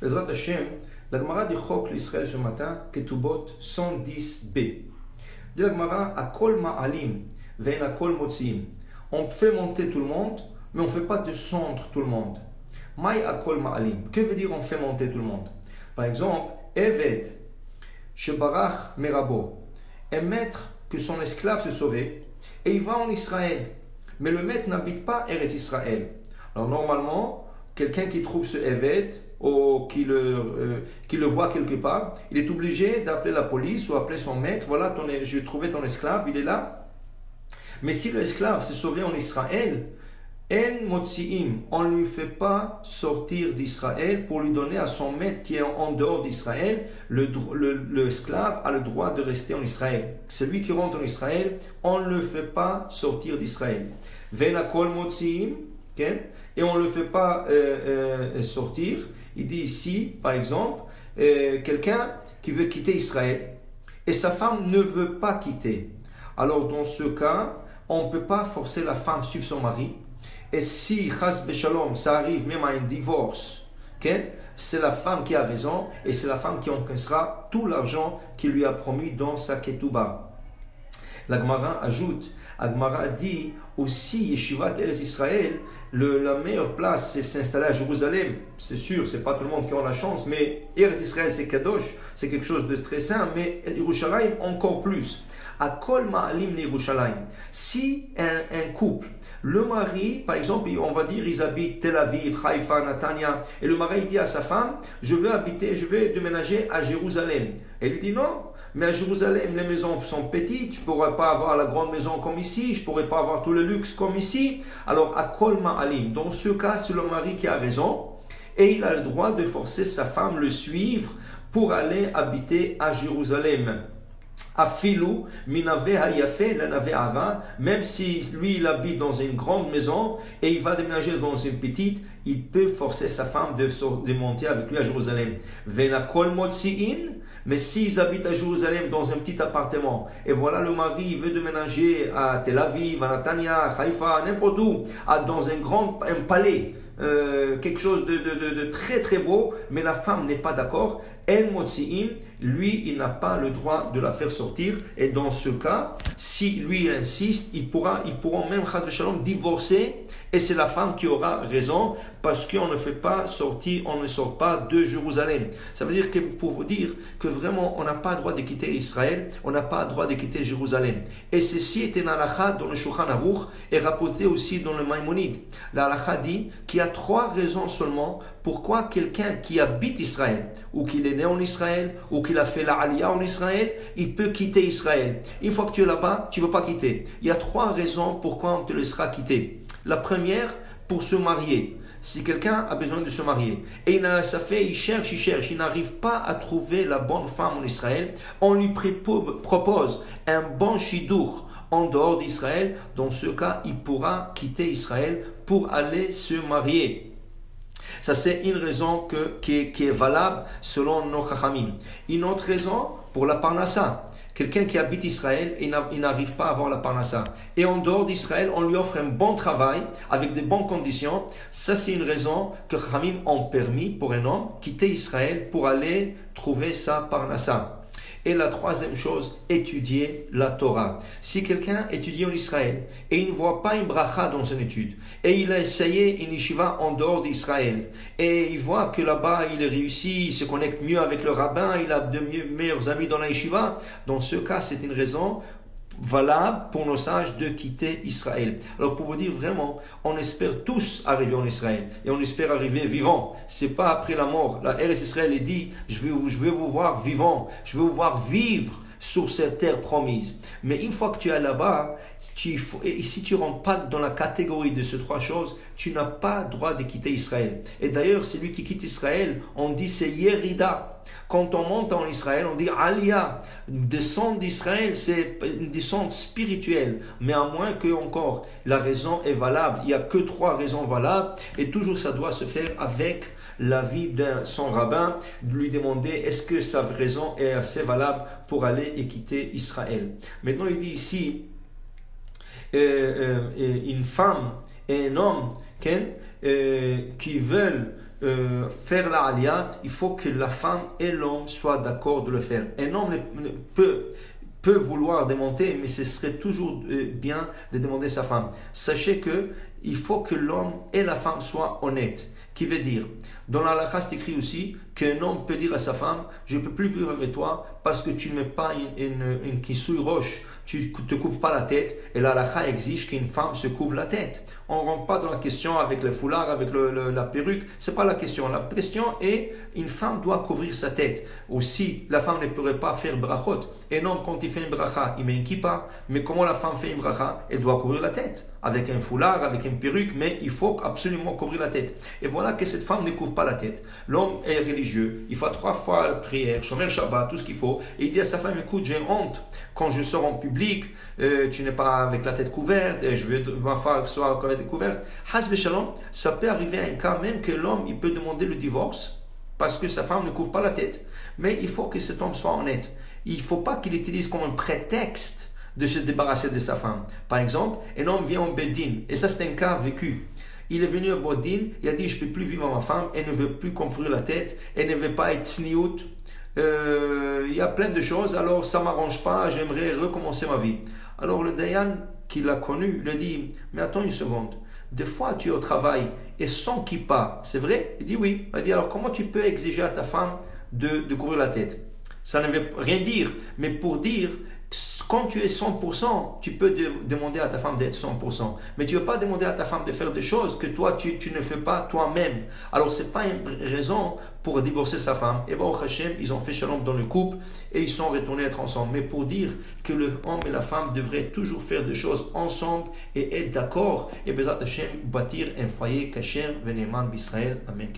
Bezrat Hashem, la Gemara dit Chok l'Israël ce matin, Ketubot 110b. Dit la Gemara, Akol ma'alim, vein akol motziim. On fait monter tout le monde, mais on ne fait pas descendre tout le monde. Maï akol ma'alim. Que veut dire on fait monter tout le monde? Par exemple, Eved, Shebarach merabo. Un maître que son esclave se sauvait, et il va en Israël. Mais le maître n'habite pas Eretz Israël. Alors normalement, quelqu'un qui trouve ce Eved, ou qui le voit quelque part, il est obligé d'appeler la police ou appeler son maître. Voilà, j'ai trouvé ton esclave, il est là. Mais si l'esclave s'est sauvé en Israël, En motziim, on ne lui fait pas sortir d'Israël pour lui donner à son maître qui est en dehors d'Israël. L'esclave a le droit de rester en Israël. Celui qui rentre en Israël, on ne le fait pas sortir d'Israël. Venakol motziim, et on ne le fait pas sortir. Il dit ici, par exemple, quelqu'un qui veut quitter Israël et sa femme ne veut pas quitter. Alors dans ce cas, on ne peut pas forcer la femme à suivre son mari. Et si, chas beshalom, ça arrive même à un divorce, c'est la femme qui a raison et c'est la femme qui encaissera tout l'argent qu'il lui a promis dans sa ketouba. La Gemara ajoute, la Gemara dit aussi, Yeshivat Eretz Israël, la meilleure place c'est s'installer à Jérusalem. C'est sûr, c'est pas tout le monde qui a la chance, mais Eretz Israël c'est Kadosh, c'est quelque chose de très saint, mais Yerushalayim encore plus. À Kol Ma'alim Yerushalayim. Si un couple, le mari, par exemple, on va dire, ils habitent Tel Aviv, Haïfa, Natania, et le mari dit à sa femme, je vais déménager à Jérusalem. Elle lui dit non, mais à Jérusalem, les maisons sont petites, je ne pourrais pas avoir la grande maison comme ici, je ne pourrais pas avoir tout le luxe comme ici. Alors, à Kol Ma'alim, dans ce cas, c'est le mari qui a raison, et il a le droit de forcer sa femme à le suivre pour aller habiter à Jérusalem. Afilou, minave hayafe, lanave ara, même si lui il habite dans une grande maison et il va déménager dans une petite, il peut forcer sa femme de monter avec lui à Jérusalem. Venakol motziin, mais s'ils habitent à Jérusalem dans un petit appartement, et voilà le mari veut déménager à Tel Aviv, à Natania, à Haïfa, n'importe où, dans un palais, quelque chose de très très beau, mais la femme n'est pas d'accord. El Motziim, lui, il n'a pas le droit de la faire sortir. Et dans ce cas, si lui il insiste, ils pourront même Chas v'Shalom divorcer. Et c'est la femme qui aura raison parce qu'on ne fait pas sortir, on ne sort pas de Jérusalem. Ça veut dire que pour vous dire que vraiment on n'a pas le droit de quitter Israël, on n'a pas le droit de quitter Jérusalem. Et ceci est un halakha dans le Shulchan Aruch et rapporté aussi dans le Maïmonide. La halakha dit qu'il y a 3 raisons seulement pourquoi quelqu'un qui habite Israël ou qu'il est né en Israël ou qu'il a fait la aliyah en Israël, il peut quitter Israël. Une fois que tu es là-bas, tu ne peux pas quitter. Il y a 3 raisons pourquoi on te laissera quitter. La première, pour se marier. Si quelqu'un a besoin de se marier et il cherche, il n'arrive pas à trouver la bonne femme en Israël, on lui propose un bon shidur en dehors d'Israël. Dans ce cas, il pourra quitter Israël pour aller se marier. Ça, c'est une raison qui est valable selon nos chachamim. Une autre raison, pour la parnassa. Quelqu'un qui habite Israël et il n'arrive pas à avoir la parnassa. Et en dehors d'Israël, on lui offre un bon travail avec de bonnes conditions. Ça, c'est une raison que chachamim ont permis pour un homme quitter Israël pour aller trouver sa parnassa. Et la troisième chose, étudier la Torah. Si quelqu'un étudie en Israël et il ne voit pas une bracha dans son étude, et il a essayé une yeshiva en dehors d'Israël, et il voit que là-bas il réussit, il se connecte mieux avec le rabbin, il a de meilleurs amis dans la yeshiva, dans ce cas c'est une raison valable pour nos sages de quitter Israël. Alors pour vous dire vraiment, on espère tous arriver en Israël et on espère arriver vivant. C'est pas après la mort. La Eretz Israël est dit, je vais vous voir vivant, je vais vous voir vivre sur cette terre promise. Mais une fois que tu es là-bas, et si tu ne rentres pas dans la catégorie de ces 3 choses, tu n'as pas le droit de quitter Israël. Et d'ailleurs, celui qui quitte Israël, on dit c'est Yerida. Quand on monte en Israël, on dit Aliyah. Descendre d'Israël, c'est une descente spirituelle. Mais à moins que encore la raison est valable. Il n'y a que 3 raisons valables. Et toujours ça doit se faire avec l'avis de son rabbin, de lui demander est-ce que sa raison est assez valable pour aller et quitter Israël. Maintenant, il dit ici une femme et un homme qui veulent faire la aliyah, il faut que la femme et l'homme soient d'accord de le faire. Un homme peut vouloir démonter, mais ce serait toujours bien de demander sa femme. Sachez que il faut que l'homme et la femme soient honnêtes. Qui veut dire, dans la halakha, c'est écrit aussi qu'un homme peut dire à sa femme, je ne peux plus vivre avec toi parce que tu ne mets pas une kissouille roche, tu ne te couvres pas la tête, et la halakha exige qu'une femme se couvre la tête. On ne rentre pas dans la question avec le foulard, avec la perruque, ce n'est pas la question. La question est, une femme doit couvrir sa tête. Aussi, la femme ne pourrait pas faire brachot. Un homme, quand il fait une bracha, il met une kippa, mais comment la femme fait une bracha? Elle doit couvrir la tête, avec un foulard, avec une perruque, mais il faut absolument couvrir la tête. Et voilà que cette femme ne couvre pas la tête. L'homme est religieux, il fait 3 fois la prière, Shomer Shabbat, tout ce qu'il faut, et il dit à sa femme, écoute, j'ai honte, quand je sors en public, tu n'es pas avec la tête couverte, et je veux ma femme soit avec la tête couverte. Has v'shalom, ça peut arriver à un cas même que l'homme, il peut demander le divorce, parce que sa femme ne couvre pas la tête. Mais il faut que cet homme soit honnête. Il ne faut pas qu'il utilise comme un prétexte de se débarrasser de sa femme. Par exemple, un homme vient en Bedin, et ça c'est un cas vécu. Il est venu à Bedin, il a dit, je ne peux plus vivre avec ma femme, elle ne veut plus couvrir la tête, elle ne veut pas être sniout, il y a plein de choses, alors ça ne m'arrange pas, j'aimerais recommencer ma vie. Alors le Dayan, qui l'a connu, lui dit, mais attends une seconde, des fois tu es au travail et sans kippa, c'est vrai? Il dit oui. Il dit, alors comment tu peux exiger à ta femme de couvrir la tête? Ça ne veut rien dire, mais pour dire, quand tu es 100%, tu peux demander à ta femme d'être 100%. Mais tu ne veux pas demander à ta femme de faire des choses que toi, tu ne fais pas toi-même. Alors, ce n'est pas une raison pour divorcer sa femme. Et bien, au Hachem, ils ont fait shalom dans le couple et ils sont retournés être ensemble. Mais pour dire que l'homme et la femme devraient toujours faire des choses ensemble et être d'accord, et Bezat Hachem, bâtir un foyer kasher, Veneman, Israël. Amen.